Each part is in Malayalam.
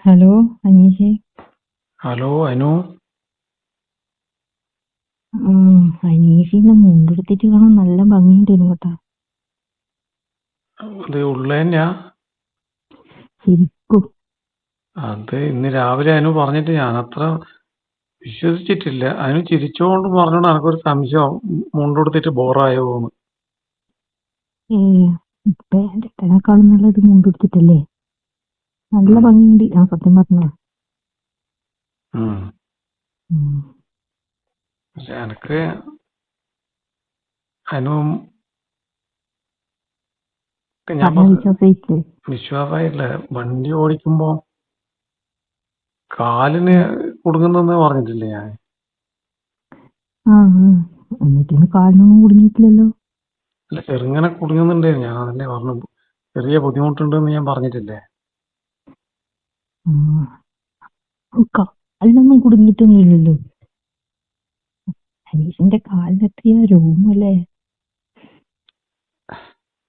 ഹലോ അനീഷേ. ഹലോ അനു. അനീഷിന്ന് മുണ്ടെടുത്തിട്ട് കാണാൻ നല്ല ഭംഗിയുണ്ടായിരുന്നു കേട്ടാ. അത് ഉള്ളതന്നെയാ? ശരിക്കും അത് ഇന്ന് രാവിലെ അനു പറഞ്ഞിട്ട് ഞാൻ അത്ര വിശ്വസിച്ചിട്ടില്ല. അനു ചിരിച്ചോണ്ട് പറഞ്ഞോണ്ട് എനക്കൊരു സംശയം മുണ്ടെടുത്തിട്ട് ബോറായോന്ന്. പാൻറ് ഇട്ടേക്കാളും നല്ലത് മുണ്ടെടുത്തിട്ടല്ലേ. നല്ല ഉം. ഭംഗിയുണ്ട് ആ സത്യം പറഞ്ഞ. ഉം. പക്ഷെ എനക്ക് അനു ഞാൻ പറഞ്ഞ വിശ്വാസയില്ലേ? വിശ്വാസമായില്ല. വണ്ടി ഓടിക്കുമ്പോ കാലിന് കുടുങ്ങുന്നെന്ന് പറഞ്ഞിട്ടില്ലേ ഞാൻ? ആ എന്നിട്ട് കാലിനൊന്നും കുടുങ്ങിയിട്ടില്ലല്ലോ. അല്ല, ചെറുങ്ങനെ കുടുങ്ങുന്നുണ്ട്. ഞാൻ അതല്ലേ പറഞ്ഞു, ചെറിയ ബുദ്ധിമുട്ടുണ്ടെന്ന് ഞാൻ പറഞ്ഞിട്ടില്ലേ? കാലിനൊന്നും കുടുങ്ങിയിട്ടൊന്നും ഇല്ലല്ലോ. അനീഷിന്റെ കാലിന് എത്രയാ രോമല്ലേ.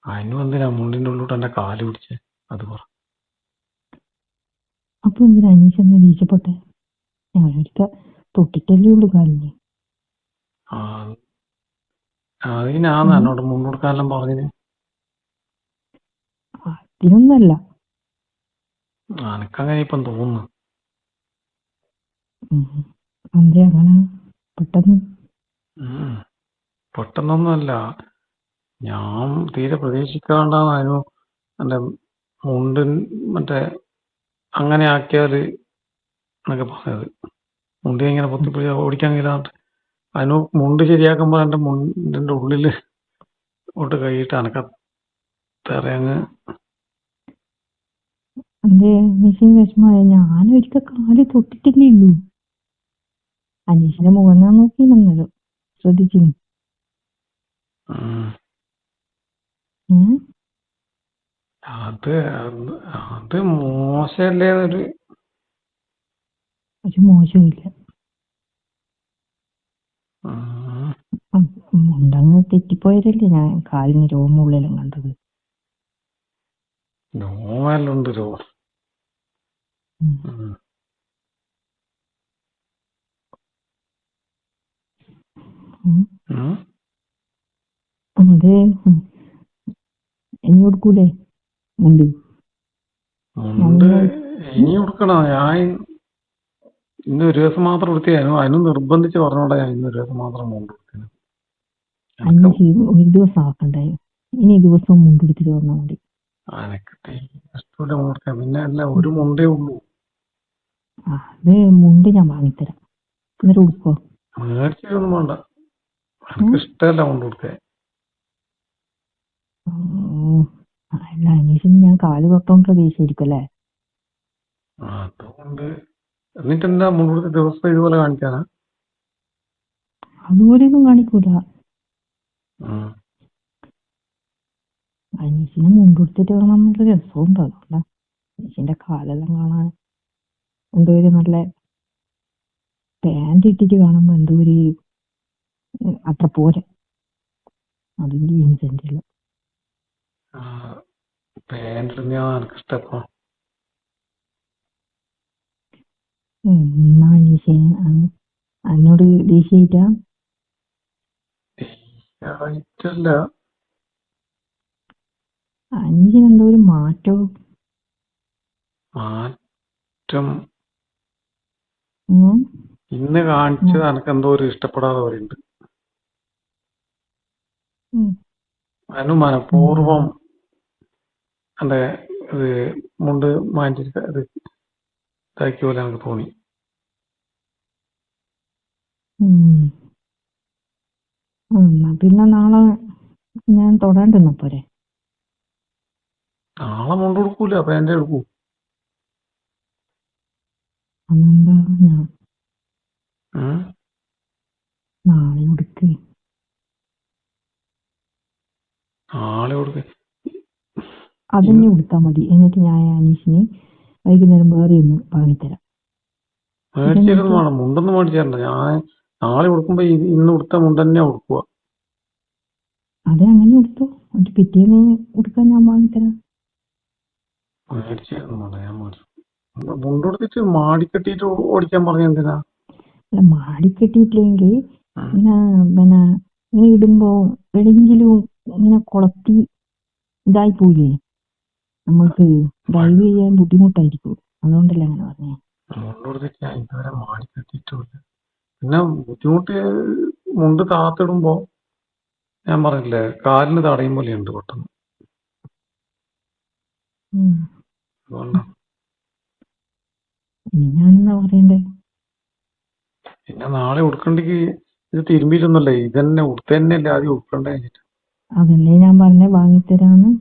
അനു എന്തിനാ മുണ്ടിന്റെ ഉള്ളിലോട്ട് എന്റെ കാല് പിടിച്ച്? അത് പറ. അപ്പൊ എന്തിനാ അനീഷ് എന്നെ ദേഷ്യപ്പെട്ടെ? ഞാനൊരിക്ക തൊട്ടിട്ടല്ലേ ഉള്ളു കാലിന്. ആ, അതിനാന്ന് എന്നോട് മുണ്ട് കൊടുക്കാനെല്ലാം പറഞ്ഞത്. അതിനൊന്നല്ല. എനക്കങ്ങനെ ഇപ്പം തോന്നുന്നു. എന്തേ അങ്ങനെ പെട്ടെന്ന്? പെട്ടെന്നൊന്നുമല്ല, ഞാൻ തീരെ പ്രതീക്ഷിക്കാണ്ടാണ് അതിന് എന്റെ മുണ്ട് മറ്റേ അങ്ങനെ ആക്കിയാല് എന്നൊക്കെ പറഞ്ഞത്. മുണ്ടി ഇങ്ങനെ പൊത്തിപ്പിടി ഓടിക്കാൻ കഴിയാണ്ട് അതിന് മുണ്ട് ശരിയാക്കുമ്പോ എന്റെ മുണ്ടിന്റെ ഉള്ളില് ോട്ട് കഴിയിട്ട് അനക്കത്തറിയങ്ങ്. എന്തേ അനീഷിന് വിഷമായ? ഞാനൊരിക്കൽ കാല് തൊട്ടിട്ടില്ലേ ഉള്ളൂ. അനീഷിന്റെ മുഖം ഞാൻ നോക്കിയിരുന്നല്ലോ, ശ്രദ്ധിച്ചിന്. അത് അത് മോശമല്ലേ? ഒരു മോശമില്ല. മുണ്ടങ്ങ് തെറ്റിപ്പോയതല്ലേ ഞാൻ കാലിന് രോമുള്ളിലും കണ്ടത്. നോവലുണ്ട് എന്തേ ഇനി കൊടുക്കൂലേ മുണ്ട്? മുണ്ട് ഇനി കൊടുക്കണം. ഞാൻ ഇന്ന് ഒരു ദിവസം മാത്രം എടുത്തിരുന്നു. അതിന് നിർബന്ധിച്ച് പറഞ്ഞോണ്ടാ ഞാൻ ഇന്ന് ഒരു ദിവസം മാത്രം മുണ്ട് കൊടുത്തിന്. അനീഷ് ഒരു ദിവസം ആക്കണ്ടേ? ഇനി ദിവസവും മുണ്ട് എടുത്തിട്ട് വന്നാൽ മതി. എനക്ക് ഇഷ്ടമില്ല മുണ്ട്. പിന്നെ അല്ല, ഒരു മുണ്ടേ ഉള്ളൂ. അത് മുണ്ട് ഞാൻ വാങ്ങിത്തരാം, എന്നിട്ട് കൊടുക്കോ? മേടിച്ചൊന്നും വേണ്ട, എനിക്ക് ഇഷ്ടമല്ല മുണ്ട് കൊടുക്കാൻ. അല്ല, അനീഷിന് ഞാൻ കാല് തൊട്ടോണ്ടുള്ള ദേഷ്യമായിരിക്കും അല്ലേ? അതുകൊണ്ട് എന്നിട്ട് എന്താ മുണ്ട് കൊടുത്ത ദിവസം ഇതുപോലെ കാണിക്കാനാ? അതുപോലെയൊന്നും കാണിക്കൂല. അനീഷിനെ മുൻപെടുത്തിട്ട് കാണാനുള്ള രസമുണ്ട്. അതുകൊണ്ടാ. അനീഷിന്റെ കാലെല്ലാം കാണാൻ എന്തോ ഒരു നല്ല പാൻറ് ഇട്ടിട്ട് കാണുമ്പോ എന്തോ ഒരു അത്ര പോരെ. അതും ജീൻസിന്റെ എല്ലാം. പാൻറ് ഇടുന്നതാണ് എനിക്ക് ഇഷ്ടപ്പെടാം. എന്നാ അനീഷേ എന്നോട് ദേഷ്യായിട്ടാ? ആയിട്ടല്ല. അനീഷിന് എന്തോ ഒരു മാറ്റവും. മാറ്റം ഉം. ഇന്ന് കാണിച്ചത് എനക്ക് എന്തോ ഒരു ഇഷ്ടപ്പെടാതെ പറയുന്നുണ്ട്. അതിന് മനഃപൂർവം എന്റെ ഇത് മുണ്ട് മാറ്റിട്ട് ഇത് ഇതാക്കിയ പോലെ എനിക്ക് തോന്നി. എന്നാ പിന്നെ നാളെ ഞാൻ തൊടാണ്ടിരുന്ന പോരെ? നാളെ മുണ്ട് കൊടുക്കൂല, പാൻറ് എടുക്കൂ. അന്നെന്താ ഞാൻ നാളെ കൊടുക്ക്. നാളെ കൊടുക്ക. അതന്നെ കൊടുത്താൽ മതി. എന്നിട്ട് ഞാൻ അനീഷിന് വൈകുന്നേരം വേറെ ഒന്ന് വാങ്ങിത്തരാം. മേടിച്ചിരുന്നു വേണം, മുണ്ടൊന്നും മേടിച്ചു തരണ്ട. ഞാൻ നാളെ കൊടുക്കുമ്പോ ഇന്ന് കൊടുത്ത മുണ്ട് തന്നെയാ കൊടുക്കുക. അതെ, അങ്ങനെ കൊടുത്തോ. എന്നിട്ട് പിറ്റേന്ന് കൊടുക്കാൻ ഞാൻ വാങ്ങിത്തരാം. മേടിച്ചിരുന്നു വേണ്ട, ഞാൻ മേടിച്ചു. മുണ്ടെടുത്തിട്ട് മാടിക്കെട്ടിയിട്ട് ഓടിക്കാൻ പറഞ്ഞ എന്തിനാ? അല്ല മാടി കെട്ടിയിട്ടില്ലെങ്കിൽ ഉം. ഇങ്ങനെ പിന്നെ ഇങ്ങനെ ഇടുമ്പോ എവിടെയെങ്കിലും ഇങ്ങനെ കൊളത്തി ഇതായി പോയില്ലേ, നമുക്ക് ഡ്രൈവ് ചെയ്യാൻ ബുദ്ധിമുട്ടായിരിക്കും. അതുകൊണ്ടല്ലേ അങ്ങനെ പറഞ്ഞേ. മുണ്ടെടുത്തിട്ട് ഞാൻ ഇതുവരെ മാടിക്കെട്ടിയിട്ടില്ല. പിന്നെ ബുദ്ധിമുട്ട് മുണ്ട് താത്തിടുമ്പോ ഞാൻ പറഞ്ഞില്ലേ കാലിന് തടയും പോലെയുണ്ട് പെട്ടെന്ന്. ഉം. അതുകൊണ്ടാ. ഇനി ഞാനെന്നാ പറയണ്ടേ? പിന്നെ നാളെ ഉടുക്കണ്ടെങ്കിൽ ഇത് തിരുമ്പിയിട്ടൊന്നുമല്ലേ, ഇതന്നെ ഉടുത്ത തന്നെയല്ലേ ആദ്യം ഉടുക്കണ്ടേ വെച്ചിട്ട്. അതല്ലേ ഞാൻ പറഞ്ഞേ വാങ്ങിത്തരാന്ന്.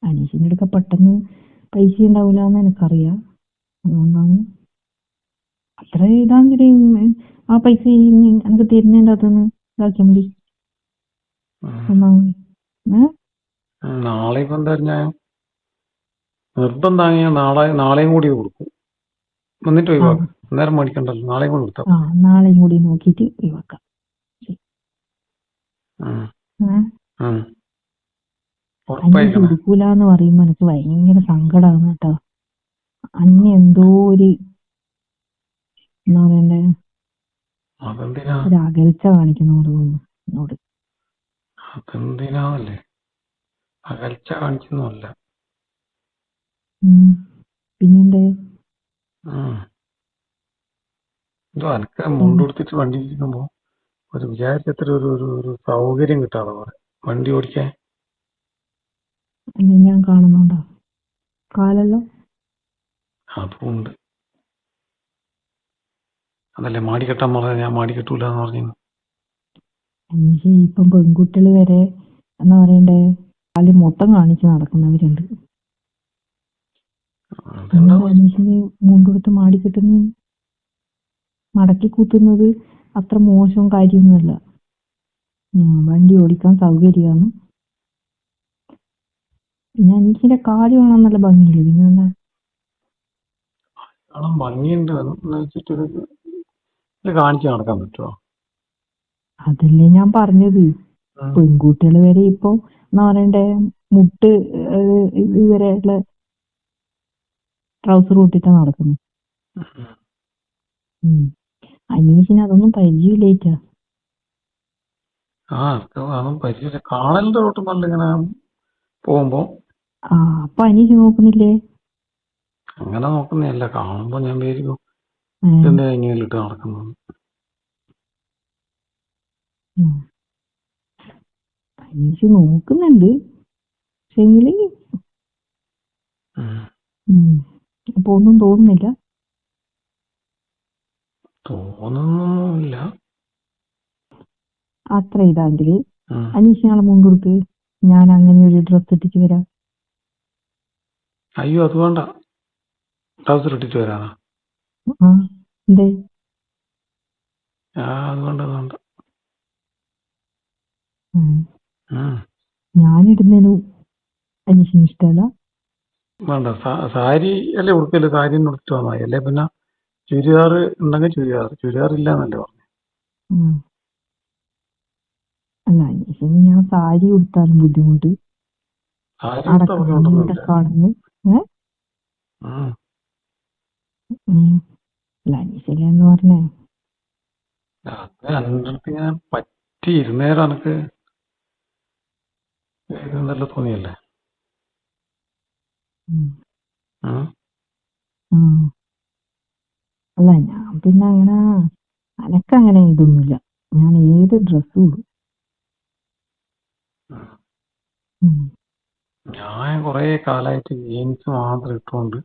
അനീഷിന്റെ അടുക്ക പെട്ടെന്ന് പൈസ ഉണ്ടാവില്ലാന്ന് എനിക്കറിയാം. അതുകൊണ്ടാണ് അത്ര ഇതാണെങ്കില് ആ പൈസ എനിക്ക് തരുന്നതിൻ്റെ അകത്തുനിന്ന് ഇതാക്കിയാൽ മതി. എന്നാ മതി. നാളെ ഇപ്പൊ എന്താ ഞാൻ നിർബന്ധമാണെങ്കിൽ നാളെയും കൂടി കൊടുക്കും, എന്നിട്ട് ആ ഒഴിവാക്കും. അന്നേരം മേടിക്കണ്ടല്ലോ, നാളെയും കൂടി കൊടുത്താൽ ആ നാളെയും കൂടി നോക്കിയിട്ട് ഒഴിവാക്കാം. അനീഷ് ഉറപ്പായിരിക്കണേ. ഉടുക്കൂലെന്ന് പറയുമ്പോ എനിക്ക് ഭയങ്കര സങ്കടമാണ് കേട്ടോ. അന്നെ എന്തോ ഒരു എന്താ പറയണ്ടേ, അതെന്തിനാ? ഒരു അകൽച്ച കാണിക്കുന്ന പോലെ തോന്നുന്നു എന്നോട്. അതെന്തിനാന്നല്ലേ, അകൽച്ച കാണിക്കുന്നല്ല. പിന്നെന്തേ? എന്തോ എനിക്ക് മുണ്ടെടുത്തിട്ട് വണ്ടി ഇരിക്കുമ്പോ ഒരു വിചാരിച്ചത്ര ഒരു സൗകര്യം കിട്ടാതെ പോലെ വണ്ടി ഓടിക്കാൻ. അല്ല ഞാൻ കാണുന്നുണ്ടോ കാലല്ലോ? അതുകൊണ്ട് അതല്ലേ മാടി കെട്ടാൻ പറഞ്ഞ, ഞാൻ മാടി കെട്ടൂല എന്ന് പറഞ്ഞു. അനീഷ് ഇപ്പം പെൺകുട്ടികൾ വരെ എന്താ പറയണ്ടേ കാല് മൊത്തം കാണിച്ച് നടക്കുന്നവരുണ്ട്. അതെന്താ എന്നിട്ട് അനീഷിന് മുണ്ടെടുത്ത് മാടി കെട്ടുന്ന മടക്കി കൂത്തുന്നത് അത്ര മോശം കാര്യമൊന്നുമല്ല. വണ്ടി ഓടിക്കാൻ സൗകര്യമാണ്. പിന്നെ അനീഷിന്റെ കാല് കാണാൻ നല്ല ഭംഗിയില്ല. പിന്നെ എന്താ കാണാൻ ഭംഗിയുണ്ട് എന്ന് വെച്ചിട്ട് ഇത് കാണിച്ച് നടക്കാൻ പറ്റുമോ? അതല്ലേ ഞാൻ പറഞ്ഞത്. പെൺകുട്ടികൾ വരെ ഇപ്പൊ എന്താ പറയണ്ടേ മുട്ട് ഇവരെയുള്ള ട്രൗസർ ഇട്ടിട്ടാ നടക്കുന്നു. അനീഷിന് അതൊന്നും പരിചയമില്ലേറ്റാ. അതൊന്നും പരിചയമില്ല. കാണലിന്റെ തൊട്ടും നല്ല ഇങ്ങനെ പോകുമ്പോ. അപ്പൊ അനീഷ് നോക്കുന്നില്ലേ? അങ്ങനെ നോക്കുന്നതല്ല, കാണുമ്പോ ഞാൻ വിചാരിക്കും എന്താ ഇങ്ങനെ ഇട്ട് നടക്കുന്നത്. അനീഷ് നോക്കുന്നുണ്ട്, പക്ഷെങ്കില് അപ്പൊ ഒന്നും തോന്നുന്നില്ല. തോന്നുന്നൊന്നുമില്ല. അത്ര ഇതാങ്കില് അനീഷ് നാളെ മുൻകൊടുക്ക്, ഞാൻ അങ്ങനെ ഒരു ഡ്രസ് ഇട്ടിട്ട് വരാം. അയ്യോ അത് വേണ്ട, ട്രൗസർ ഇട്ടിട്ട് വരാനാ? എന്തേ? അത് വേണ്ട, അത് വേണ്ട. ഞാനിടുന്നതിനും അനീഷിന് ഇഷ്ടമല്ല. വേണ്ട, സാരി അല്ലേ ഉടുക്കല്, സാരി ഉടുത്തിട്ട് വന്നാൽ അല്ലേ. പിന്നെ ചുരിദാർ ഉണ്ടെങ്കിൽ ചുരിദാർ ഇല്ല എന്നല്ലേ പറഞ്ഞു. അല്ല അനീഷിന് ഞാൻ സാരി ഉടുത്താലും ബുദ്ധിമുട്ട്. സാരി ഇവിടെ കാണുന്നു. അല്ല അനീഷല്ലെന്ന് പറഞ്ഞേ. രണ്ടിടത്ത് ഞാൻ പറ്റിയിരുന്നേരം എനക്ക് നല്ല തോന്നിയല്ലേ. അല്ല ഞാൻ പിന്നെ അങ്ങനെ അനക്കങ്ങനെ ഇതൊന്നുമില്ല. ഞാൻ ഏത് ഡ്രസ്സും ഇടും. ഞാൻ കുറെ കാലമായിട്ട് ജീൻസ് മാത്രം ഇട്ടുകൊണ്ട്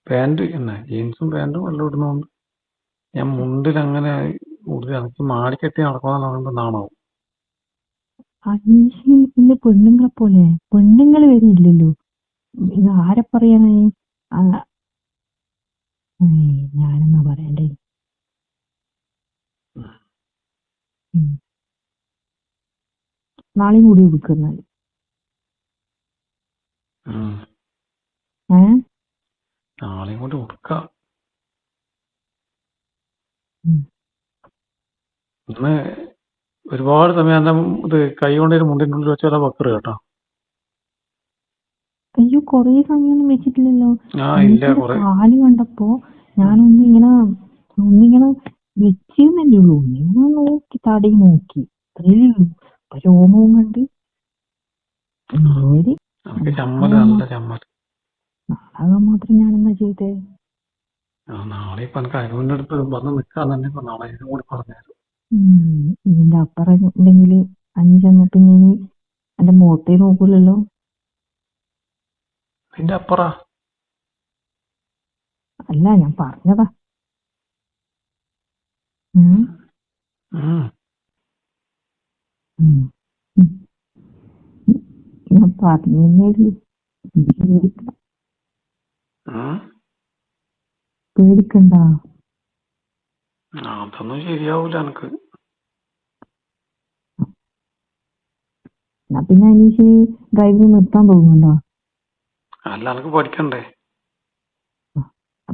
പാന്റ് തന്നെ, ജീൻസും പാന്റും എല്ലാം ഇടുന്നോണ്ട് ഞാൻ മുണ്ടിൽ അങ്ങനെ കൂടുതൽ എനിക്ക് മാടിക്കെട്ടി നടക്കണമെന്ന് പറയുമ്പോൾ നാണാവും. അനീഷ് പിന്നെ പെണ്ണുങ്ങളെ പോലെ പെണ്ണുങ്ങൾ വരെ ഇല്ലല്ലോ. ഇത് ആരെ പറയാനായി? ഞാനെന്നാ പറയണ്ടേ? നാളെയും കൂടി ഉടുക്കുന്നത്. നാളെയും കൂടി ഉടുക്കാം. ഇന്ന് ഒരുപാട് സമയം എന്റെ ഇത് കൈ കൊണ്ടൊരു മുണ്ടിൻ്റെ ഉള്ളിൽ വെച്ചാൽ വക്കറ് കേട്ടോ. അയ്യോ കൊറേ സമയമൊന്നും വെച്ചിട്ടില്ലല്ലോ. ഇല്ല അനീഷിന്റെ കൊറേ കാല് കണ്ടപ്പോ ഒന്നിങ്ങനെ വെച്ചെന്നല്ലേ ഉള്ളൂ. ഒന്നിങ്ങനെ നോക്കി തടയി നോക്കി, അത്രയേ ഉള്ളൂ. അപ്പൊ രോമവും കണ്ട് എന്തോര് എനിക്ക് ചമ്മല്, നല്ല ചമ്മല്. നാടകം മാത്രം ഞാനെന്നാ ചെയ്തേ. നാളെ ഇപ്പൊ എനിക്ക് അനുവിന്റെ അടുത്ത് വന്ന് നിക്കാന്ന് തന്നെ ഇപ്പൊ നാളെ ഇതിനും കൂടി പറഞ്ഞായിരുന്നു. ഇതിന്റെ അപ്പുറം ഉണ്ടെങ്കിൽ അനീഷ് എന്നാ പിന്നെ ഇനി എന്റെ മുഖത്തേ നോക്കൂലല്ലോ. അതിന്റെ അപ്പുറ അല്ല, ഞാൻ പറഞ്ഞതാ. ഞാൻ പറഞ്ഞേ പേടിക്കണ്ട. അതൊന്നും ശരിയാവൂല എനക്ക്. എന്നാ പിന്നെ അനീഷ് ഡ്രൈവിംഗ് നിർത്താൻ തോന്നുന്നുണ്ടോ? അല്ല, എനക്ക് പഠിക്കണ്ടേ.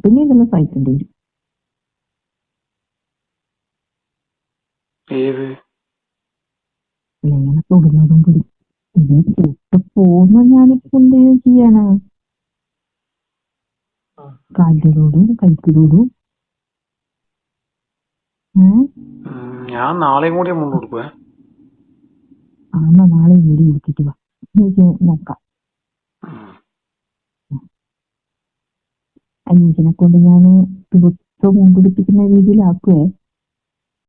പിന്നെ ഇതെല്ലാം സഹിക്കേണ്ടി വരും. ഏത് ഇങ്ങനെ തൊടുന്നതും ഇത് തൊട്ട് പോകുന്ന ഞാനിപ്പോ എന്തെങ്കിലും ചെയ്യാനാ? കാലിലോടും കൈക്കിലോടും. ഞാൻ നാളെയും കൂടി മുണ്ട് കൊടുക്കുവേ. നാളെ കൂടി കൊടുത്തിട്ട് വാ, നോക്കാം. അനീഷിനെ കൊണ്ട് ഞാൻ ദിവസം മുൻപിടിപ്പിക്കുന്ന രീതിയിലാക്കുവേ.